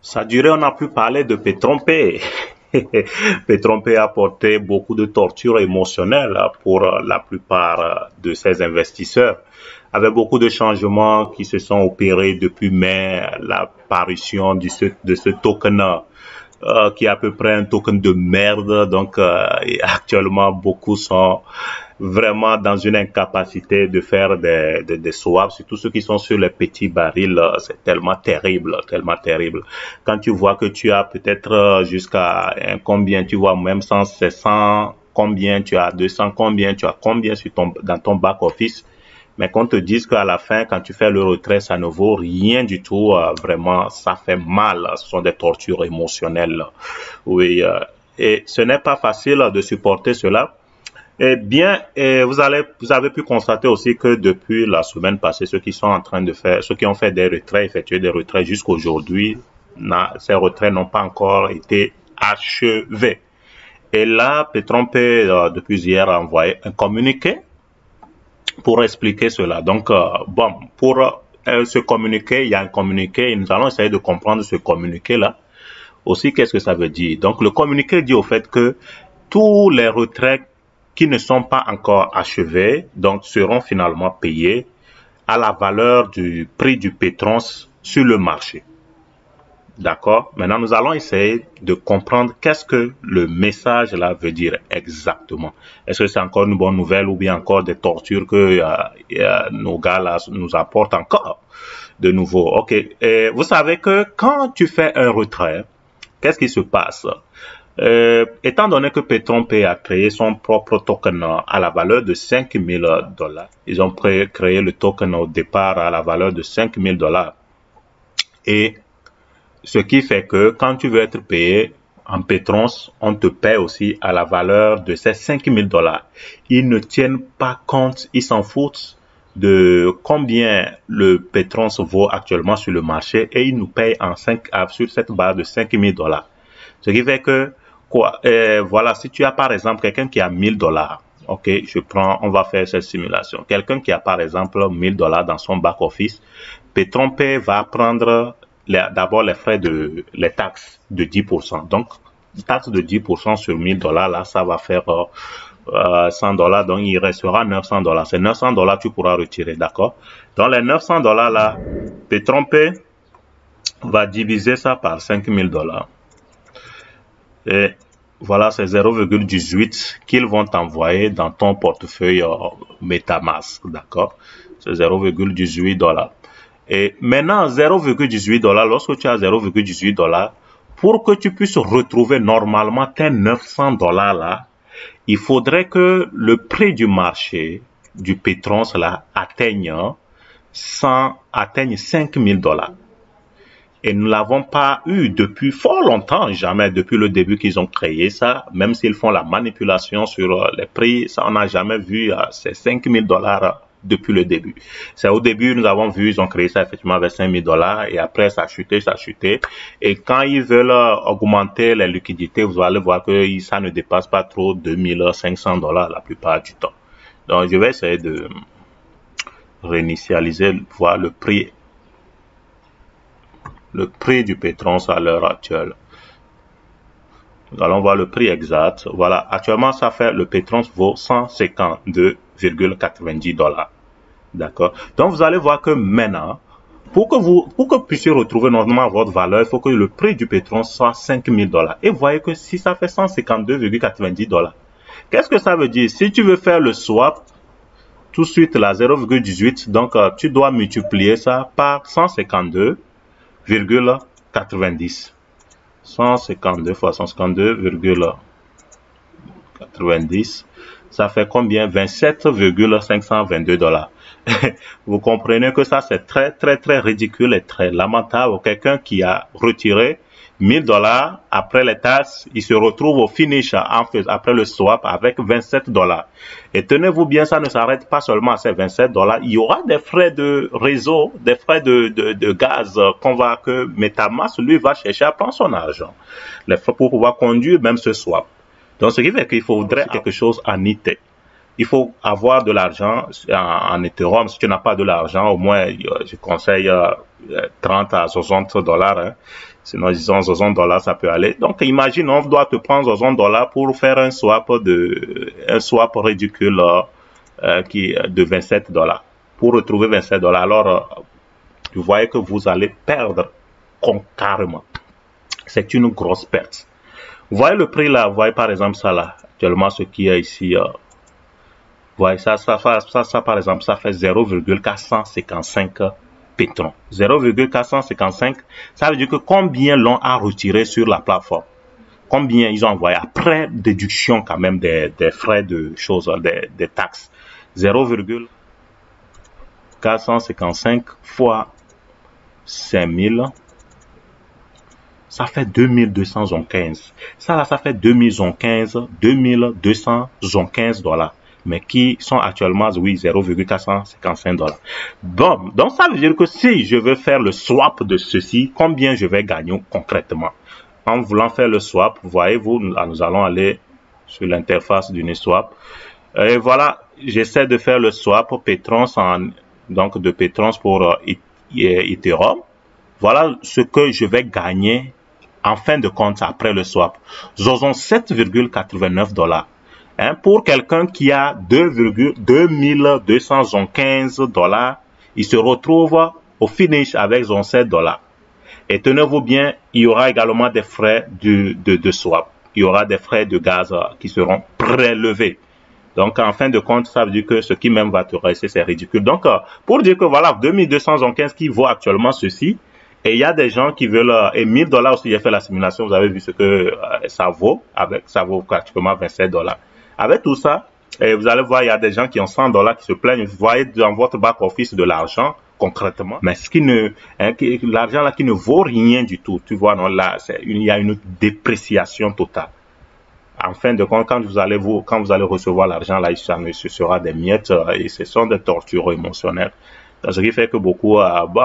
Ça durait, on a pu parler de Petron-P. Petron-P a apporté beaucoup de torture émotionnelle pour la plupart de ses investisseurs, avec beaucoup de changements qui se sont opérés depuis mai, l'apparition de ce token qui est à peu près un token de merde. Donc, et actuellement, beaucoup sont vraiment dans une incapacité de faire des swaps, surtout ceux qui sont sur les petits barils. C'est tellement terrible, tellement terrible. Quand tu vois que tu as peut-être jusqu'à combien, tu vois même 100 combien, tu as 200 combien, tu as combien sur dans ton back office, mais qu'on te dise qu'à la fin, quand tu fais le retrait, ça ne vaut rien du tout. Vraiment, ça fait mal. Ce sont des tortures émotionnelles. Oui, et ce n'est pas facile de supporter cela. Eh bien, vous avez pu constater aussi que depuis la semaine passée, ceux qui ont fait des retraits, effectué des retraits jusqu'aujourd'hui, ces retraits n'ont pas encore été achevés. Et là, Petron-P, depuis hier, a envoyé un communiqué pour expliquer cela. Donc, bon, pour ce communiqué, il y a un communiqué et nous allons essayer de comprendre ce communiqué-là. Aussi, qu'est-ce que ça veut dire? Donc, le communiqué dit au fait que tous les retraits qui ne sont pas encore achevés, donc seront finalement payés à la valeur du prix du pétrole sur le marché. D'accord? Maintenant, nous allons essayer de comprendre qu'est-ce que le message là veut dire exactement. Est-ce que c'est encore une bonne nouvelle ou bien encore des tortures que nos gars là nous apportent encore de nouveau? Ok. Et vous savez que quand tu fais un retrait, qu'est-ce qui se passe? Étant donné que Petron-P a créé son propre token à la valeur de $5,000, ils ont créé le token au départ à la valeur de $5,000. Et ce qui fait que quand tu veux être payé en pétrons, on te paie aussi à la valeur de ces $5,000. Ils ne tiennent pas compte, ils s'en foutent de combien le pétrons vaut actuellement sur le marché et ils nous payent sur cette base de $5,000. Ce qui fait que, voilà, si tu as par exemple quelqu'un qui a $1,000, ok, on va faire cette simulation. Quelqu'un qui a par exemple $1,000 dans son back office, Petron-P va prendre d'abord les taxes de 10%. Donc, taxe de 10% sur $1,000, là, ça va faire $100, donc il restera $900. C'est $900 tu pourras retirer, d'accord? Donc, les $900 là, Petron-P va diviser ça par $5,000. Et voilà, c'est 0,18 qu'ils vont t'envoyer dans ton portefeuille MetaMask, d'accord? C'est $0,18. Et maintenant, $0,18, lorsque tu as $0,18, pour que tu puisses retrouver normalement tes $900 là, il faudrait que le prix du marché du pétrole là atteigne $5,000. Et nous ne l'avons pas eu depuis fort longtemps, jamais depuis le début qu'ils ont créé ça, même s'ils font la manipulation sur les prix, ça on n'a jamais vu ces $5,000 depuis le début. C'est au début, nous avons vu, ils ont créé ça effectivement avec $5,000 et après ça a chuté, ça a chuté. Et quand ils veulent augmenter les liquidités, vous allez voir que ça ne dépasse pas trop $2,500 la plupart du temps. Donc je vais essayer de réinitialiser, voir le prix du pétrole à l'heure actuelle. Nous allons voir le prix exact. Voilà, actuellement, ça fait, le pétrole vaut $152,90. D'accord? Donc, vous allez voir que maintenant, pour que vous puissiez retrouver normalement votre valeur, il faut que le prix du pétrole soit $5,000. Et vous voyez que si ça fait $152,90, qu'est-ce que ça veut dire? Si tu veux faire le swap, tout de suite, là, 0,18, donc tu dois multiplier ça par 152,90. 152 fois 152,90, ça fait combien? $27,522. Vous comprenez que ça c'est très ridicule et très lamentable. Quelqu'un qui a retiré $1000 après les taxes, il se retrouve au finish après le swap avec $27. Et tenez-vous bien, ça ne s'arrête pas seulement à ces $27. Il y aura des frais de réseau, des frais de gaz que MetaMask, lui, va chercher à prendre son argent. Les frais pour pouvoir conduire même ce swap. Donc, ce qui fait qu'il faudrait quelque chose en IT. Il faut avoir de l'argent en Ethereum. Si tu n'as pas de l'argent, au moins, je conseille 30 à $60. Hein. Sinon, disons, $60, ça peut aller. Donc, imagine, on doit te prendre $60 pour faire un swap ridicule de $27. Pour retrouver $27. Alors, vous voyez que vous allez perdre carrément. C'est une grosse perte. Vous voyez le prix là, vous voyez par exemple ça là, actuellement ce qui est ici. Vous voyez ça par exemple, ça fait 0,455 pétrons. 0,455, ça veut dire que combien l'on a retiré sur la plateforme. Combien ils ont envoyé après déduction quand même des frais de choses, des taxes. 0,455 fois 5000, ça fait 2215. Ça fait 2215 $. Mais qui sont actuellement, oui, 0,455 $. Bon, donc ça veut dire que si je veux faire le swap de ceci, combien je vais gagner concrètement? En voulant faire le swap, voyez-vous, nous allons aller sur l'interface d'Uniswap. Et voilà, j'essaie de faire le swap Pétrons donc de Pétrons pour Ethereum. Voilà ce que je vais gagner en fin de compte après le swap. 7,89 $. Hein, pour quelqu'un qui a 2215 $, il se retrouve au finish avec 7 $. Et tenez-vous bien, il y aura également des frais de swap. Il y aura des frais de gaz qui seront prélevés. Donc, en fin de compte, ça veut dire que ce qui même va te rester, c'est ridicule. Donc, pour dire que voilà, 2215 qui vaut actuellement ceci, et il y a des gens qui veulent, et $1000 aussi, j'ai fait la simulation, vous avez vu ce que ça vaut, ça vaut pratiquement 27 $. Avec tout ça, vous allez voir, il y a des gens qui ont 100 $ qui se plaignent. Vous voyez dans votre back-office de l'argent, concrètement. Mais ce qui l'argent là qui ne vaut rien du tout. Tu vois, non, là, il y a une dépréciation totale. En fin de compte, quand vous allez recevoir l'argent là, ce sera des miettes et ce sont des tortures émotionnelles. Ce qui fait que beaucoup,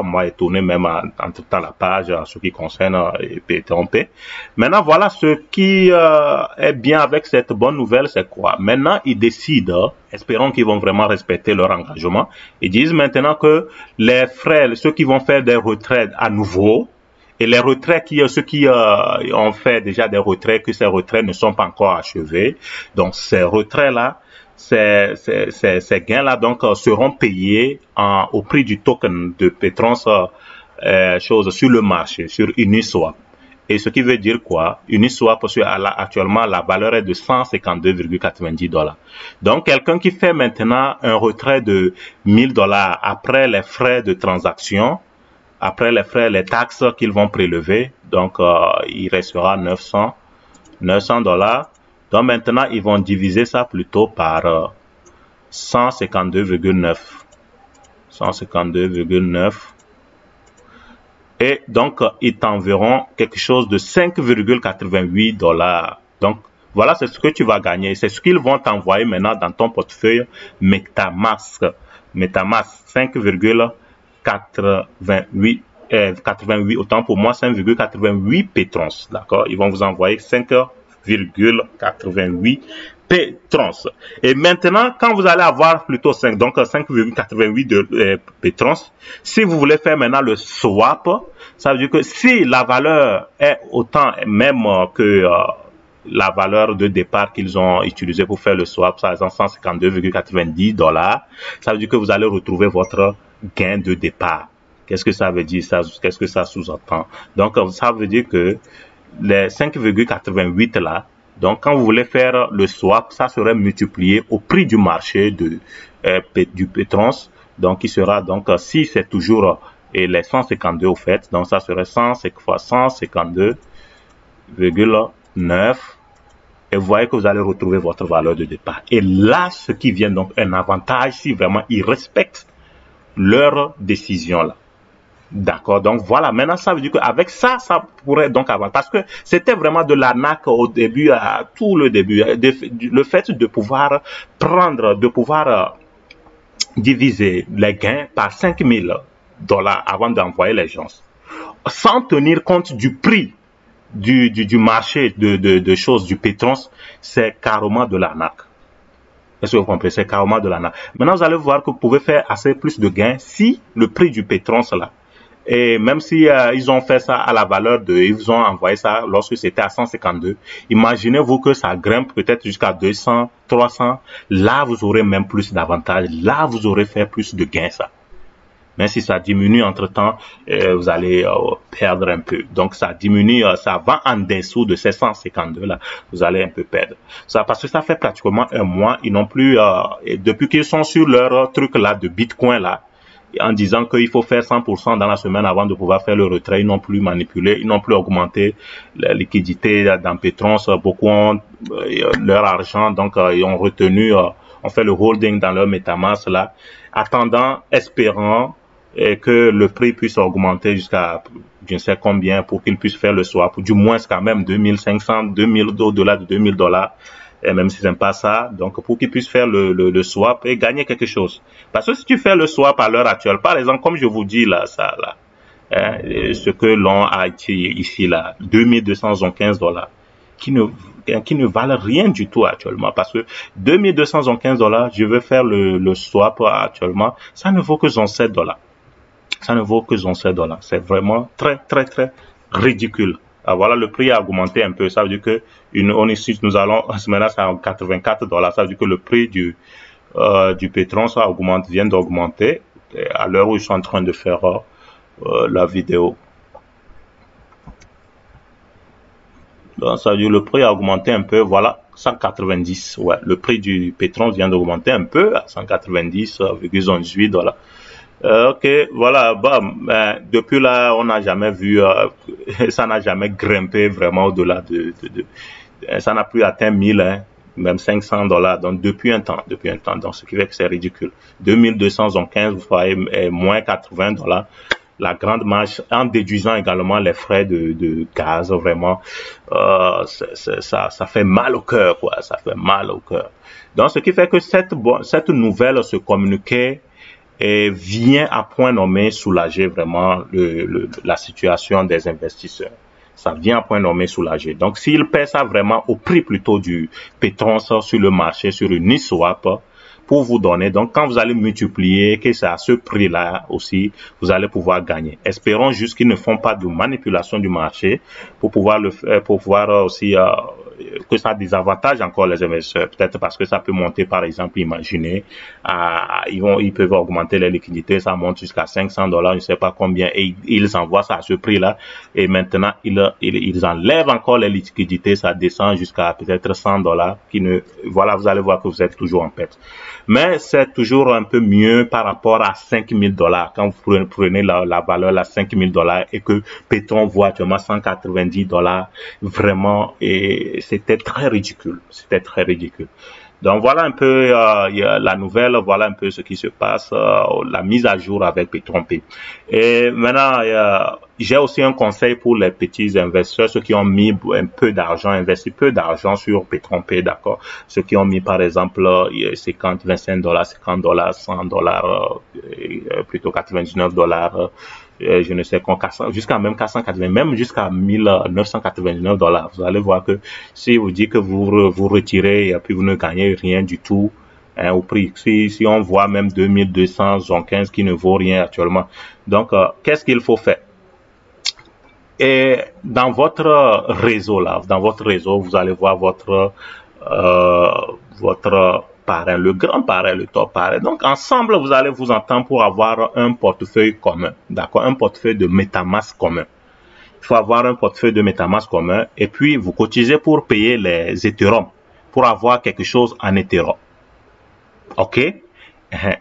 moi, étonné même en tout temps la page en ce qui concerne P-Trompé. Maintenant, voilà ce qui est bien avec cette bonne nouvelle, c'est quoi? Maintenant, ils décident, espérons qu'ils vont vraiment respecter leur engagement. Ils disent maintenant que les frais, ceux qui vont faire des retraits à nouveau, et les retraits ceux qui ont fait déjà des retraits, que ces retraits ne sont pas encore achevés. Donc, ces retraits-là, ces gains-là donc seront payés au prix du token de Pétrons sur le marché, sur Uniswap. Et ce qui veut dire quoi? Uniswap, actuellement, la valeur est de 152,90 $. Donc, quelqu'un qui fait maintenant un retrait de $1000 après les frais de transaction, après les frais, les taxes qu'ils vont prélever, donc il restera 900 $. Donc maintenant, ils vont diviser ça plutôt par 152,9. 152,9. Et donc, ils t'enverront quelque chose de 5,88 $. Donc, voilà, c'est ce que tu vas gagner. C'est ce qu'ils vont t'envoyer maintenant dans ton portefeuille MetaMask. MetaMask 5,88, autant pour moi, 5,88 pétrons. D'accord? Ils vont vous envoyer 5,88 pétrons. Et maintenant, quand vous allez avoir plutôt 5,88 de pétrons, si vous voulez faire maintenant le swap, ça veut dire que si la valeur est autant même que la valeur de départ qu'ils ont utilisée pour faire le swap, par exemple 152,90 $, ça veut dire que vous allez retrouver votre gain de départ. Qu'est-ce que ça veut dire? Qu'est-ce que ça sous-entend? Donc, ça veut dire que les 5,88 là, donc quand vous voulez faire le swap, ça serait multiplié au prix du marché du Pétrons. Donc, il sera, donc, si c'est toujours les 152 au fait, donc ça serait 100 fois 152,9. Et vous voyez que vous allez retrouver votre valeur de départ. Et là, ce qui vient donc un avantage si vraiment ils respectent leur décision là. D'accord, donc voilà, maintenant ça veut dire qu'avec ça, ça pourrait donc avoir, parce que c'était vraiment de l'arnaque au début, à tout le début, le fait de pouvoir prendre, de pouvoir diviser les gains par 5 000 $ avant d'envoyer les gens, sans tenir compte du prix du marché de choses du pétrole, c'est carrément de l'arnaque. Est-ce que vous comprenez? C'est carrément de l'arnaque. Maintenant, vous allez voir que vous pouvez faire assez plus de gains si le prix du pétrole, là, et même si ils ont fait ça à la valeur de, ils ont envoyé ça lorsque c'était à 152, imaginez-vous que ça grimpe peut-être jusqu'à 200, 300, là vous aurez même plus d'avantages, là vous aurez fait plus de gains ça. Mais si ça diminue entre-temps, vous allez perdre un peu. Donc ça diminue, ça va en dessous de ces 152 là, vous allez un peu perdre. Ça, parce que ça fait pratiquement un mois, ils n'ont plus, depuis qu'ils sont sur leur truc là de Bitcoin là, en disant qu'il faut faire 100% dans la semaine avant de pouvoir faire le retrait, ils n'ont plus manipulé, ils n'ont plus augmenté la liquidité dans Petron, beaucoup ont leur argent, donc ils ont retenu, on fait le holding dans leur MetaMask là, attendant, espérant que le prix puisse augmenter jusqu'à je ne sais combien pour qu'ils puissent faire le swap, du moins quand même 2500, 2000, au-delà de 2000 $. Et même s'ils n'aiment pas ça, donc pour qu'ils puissent faire le swap et gagner quelque chose. Parce que si tu fais le swap à l'heure actuelle, par exemple, comme je vous dis là, ça là, ce que l'on a ici là, 2215 $, qui ne valent rien du tout actuellement. Parce que 2215 $, je veux faire le swap actuellement, ça ne vaut que 7 $. Ça ne vaut que 7 $. C'est vraiment très, très, très ridicule. Ah, voilà, le prix a augmenté un peu. Ça veut dire que on ici, nous allons, maintenant, c'est à 84 $. Ça veut dire que le prix du pétrole, ça augmente, vient d'augmenter à l'heure où ils sont en train de faire la vidéo. Donc, ça veut dire que le prix a augmenté un peu. Voilà, 190. Ouais, le prix du pétrole vient d'augmenter un peu à 190,18 $. Ok, voilà, depuis là, on n'a jamais vu, ça n'a jamais grimpé vraiment au-delà ça n'a plus atteint 1000, hein, même 500 $, donc depuis un temps, donc ce qui fait que c'est ridicule. 2215, vous voyez, moins 80 $, la grande marge, en déduisant également les frais de gaz, vraiment, ça fait mal au cœur, quoi, ça fait mal au cœur. Donc, ce qui fait que cette nouvelle se communiquait et vient à point nommé soulager vraiment la situation des investisseurs. Ça vient à point nommé soulager. Donc, s'ils paient ça vraiment au prix plutôt du pétrole sur le marché, sur une e-swap, pour vous donner, donc quand vous allez multiplier, que c'est à ce prix-là aussi, vous allez pouvoir gagner. Espérons juste qu'ils ne font pas de manipulation du marché pour pouvoir aussi que ça désavantage encore les investisseurs. Peut-être parce que ça peut monter, par exemple, imaginez, ils peuvent augmenter les liquidités, ça monte jusqu'à 500 $, je ne sais pas combien, et ils envoient ça à ce prix-là, et maintenant, ils enlèvent encore les liquidités, ça descend jusqu'à peut-être 100 $, voilà, vous allez voir que vous êtes toujours en perte. Mais c'est toujours un peu mieux par rapport à 5 000 $. Quand vous prenez la valeur, la 5 000 $, et que Petron voit actuellement 190 $, vraiment, et c'était très ridicule. C'était très ridicule. Donc voilà un peu la nouvelle, voilà un peu ce qui se passe, la mise à jour avec Petron-P. Et maintenant, j'ai aussi un conseil pour les petits investisseurs, ceux qui ont mis un peu d'argent, investi peu d'argent sur Petron-P, d'accord. Ceux qui ont mis par exemple 50, 25 $, 50 $, 100 $, plutôt 99 $. Je ne sais quoi, jusqu'à même 480, même jusqu'à 1999 $. Vous allez voir que si vous dites que vous retirez et puis vous ne gagnez rien du tout, hein, au prix, si on voit même 2215 qui ne vaut rien actuellement. Donc, qu'est-ce qu'il faut faire? Et dans votre réseau là, vous allez voir votre parrain, le grand parrain, le top parrain. Donc, ensemble, vous allez vous entendre pour avoir un portefeuille commun, d'accord, un portefeuille de MetaMask commun. Il faut avoir un portefeuille de MetaMask commun et puis vous cotisez pour payer les Ethereum, pour avoir quelque chose en Ethereum. OK?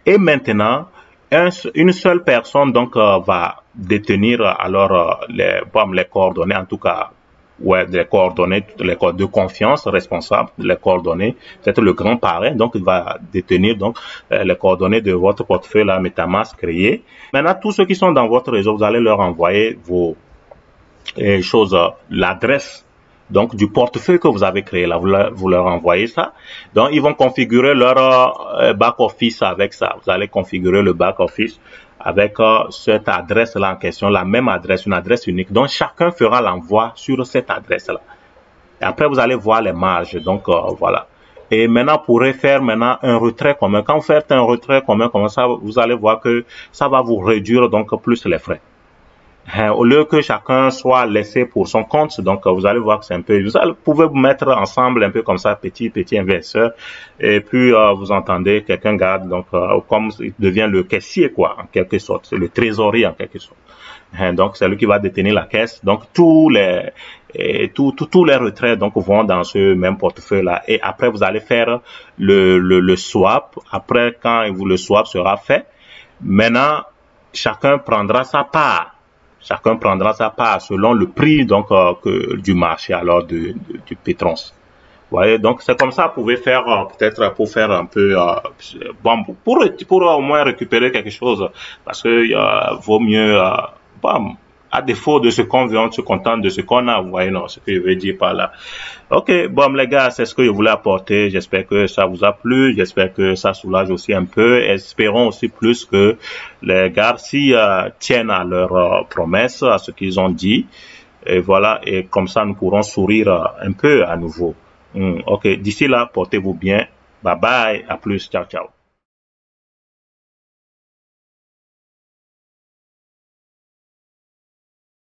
Et maintenant, une seule personne donc va détenir alors les coordonnées, en tout cas ouais, les coordonnées de confiance responsables, les coordonnées, c'est le grand parrain, donc il va détenir donc les coordonnées de votre portefeuille là, MetaMask créé. Maintenant, tous ceux qui sont dans votre réseau, vous allez leur envoyer vos choses, l'adresse donc du portefeuille que vous avez créé là, vous leur envoyez ça. Donc ils vont configurer leur back office avec ça. Vous allez configurer le back office avec cette adresse là en question, la même adresse, une adresse unique. Donc chacun fera l'envoi sur cette adresse là. Et après vous allez voir les marges. Donc voilà. Et maintenant, vous pourrez faire maintenant un retrait commun. Quand vous faites un retrait commun comme ça, vous allez voir que ça va vous réduire donc plus les frais. Au lieu que chacun soit laissé pour son compte, donc vous allez voir que c'est un peu, vous pouvez vous mettre ensemble un peu comme ça, petit investisseur, et puis vous entendez, quelqu'un garde, donc comme il devient le caissier quoi, en quelque sorte, le trésorier en quelque sorte. Donc c'est lui qui va détenir la caisse. Donc tous les retraits donc vont dans ce même portefeuille là, et après vous allez faire le swap. Après quand le swap sera fait, maintenant chacun prendra sa part. Chacun prendra sa part selon le prix donc du marché alors du pétrole. Vous voyez, donc c'est comme ça vous pouvez faire peut-être pour faire un peu bon pour au moins récupérer quelque chose parce que vaut mieux bon, à défaut de ce qu'on veut, on se contente de ce qu'on a. Vous voyez, non, ce que je veux dire par là. Ok, bon les gars, c'est ce que je voulais apporter. J'espère que ça vous a plu. J'espère que ça soulage aussi un peu. Espérons aussi plus que les gars tiennent à leurs promesses, à ce qu'ils ont dit. Et voilà, et comme ça nous pourrons sourire un peu à nouveau. Ok, d'ici là, portez-vous bien. Bye bye, à plus, ciao ciao.